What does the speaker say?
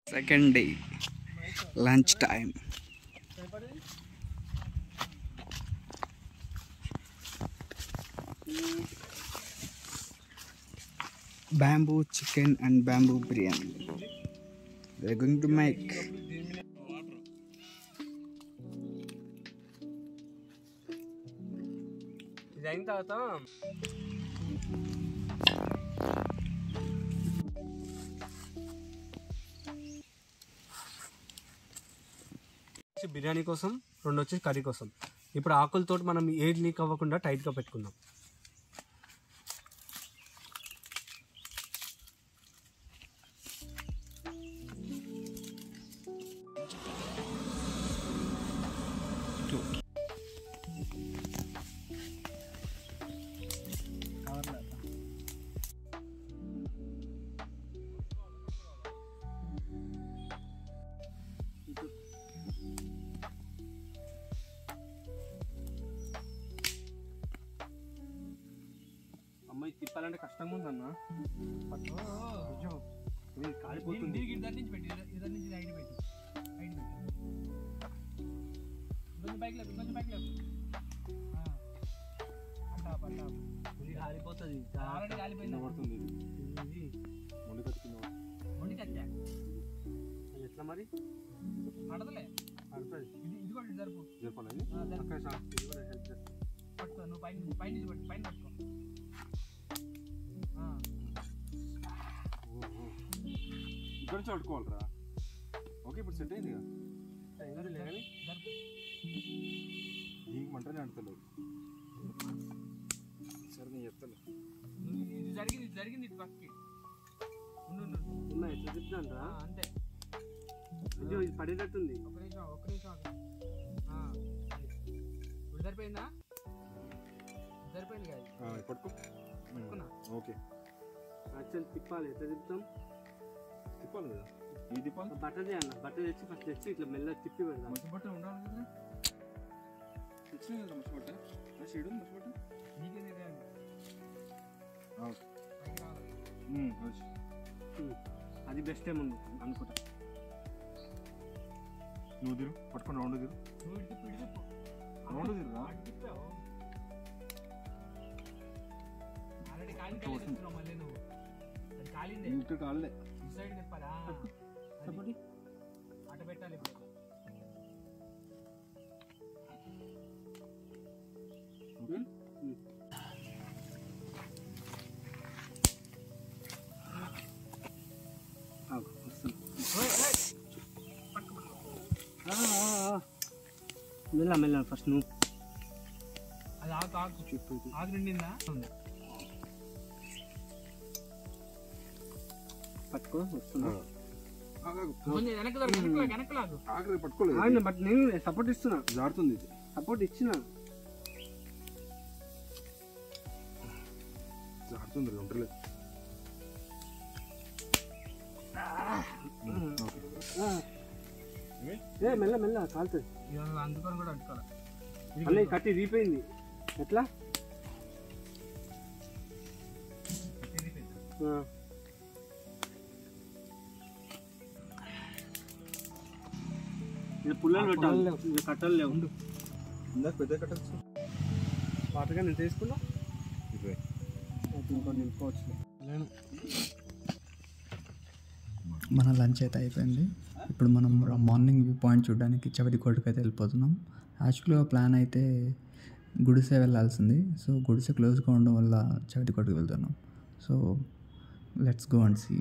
Second day, lunch time. Bamboo chicken and bamboo biryani. We're going to make. Biryani కోసం, రెండు వచ్చి curry కోసం. ఇప్పుడు ఆకులతో మనం ఏది లీక్ అవ్వకుండా టైట్గా పెట్టుకుందాం. అమ్మాయి తిప్పాలంటే కష్టంగా ఉందన్న. కాలిపోతుంది. ఎట్లా మరి పడతలే పడుతుంది. ఇది కూడా జరుపు జరపాలి. పట్టుకో నువ్వు పైన పైన పట్టుకో. ఇక్కడ నుంచి పట్టుకోవాలరా. ఓకే ఇప్పుడు సెట్ అయింది కదా. నీకు మంటనే అంటలేదు. సరే నేను చెప్తాను. ఇది జరిగింది ఇటు పక్కకి ఎట్లా చెప్తాను అంతే. అయ్యో ఇది పడేటట్టుంది. ఒక నిమిషం ఇప్పుడు సరిపోయిందా? సరిపోయింది కదా. పట్టుకున్నా. ఓకే యాక్చువల్ తిప్పాలి. ఎట్లా తిప్పుతాం? తిప్పాలి కదా. ఈ తిప్పాలి. బట్టదే అన్న. బట్ట తెచ్చి ఫస్ట్ తెచ్చి ఇట్లా మెల్లగా తిప్పి పెడదాం. మంచి బట్ట ఉండాలి కదా. తెచ్చినా కదా మంచి బట్ట. షేడు మంచి బట్ట నీకేంది అది బెస్ట్ ఏముంది అనుకుంటా. నువ్వు తిరు పట్టుకొని రౌండ్ తిరు. రౌండ్ తిరురా. ఇక్కడ కాలే అట పెట్టాలి. మెల్ల మెల్ల ఫస్ట్ నువ్వు అది ఆకు చుట్టూ ఆకు నిండిందా పట్టుకో. వస్తున్నా పట్టుకోలేదు. బట్ నేను సపోర్ట్ ఇస్తున్నా. జారుతుంది. సపోర్ట్ ఇచ్చిన జారుతుంది. ఉండలేదు. మెల్ల మెల్ల కాలుతుంది. అందుకని కూడా అట్టుకోవాలి. అన్నీ కట్టి రీపోయింది. ఎట్లా పుల్లలు పెట్టాలి. కట్టలు లేవు. ఇందాక పెద్ద కట్టచ్చు. పాతగా నేను తీసుకున్నా. ఇంకో నింపుకోవచ్చు. మన లంచ్ అయితే అయిపోయింది. ఇప్పుడు మనం మార్నింగ్ వ్యూ పాయింట్ చూడడానికి చవటికోటకి అయితే వెళ్ళిపోతున్నాం. యాక్చువల్గా ప్లాన్ అయితే గుడిసె వెళ్ళాల్సింది. సో గుడిసె క్లోజ్గా ఉండడం వల్ల చవటికోటకి వెళ్తున్నాం. So let's go and see.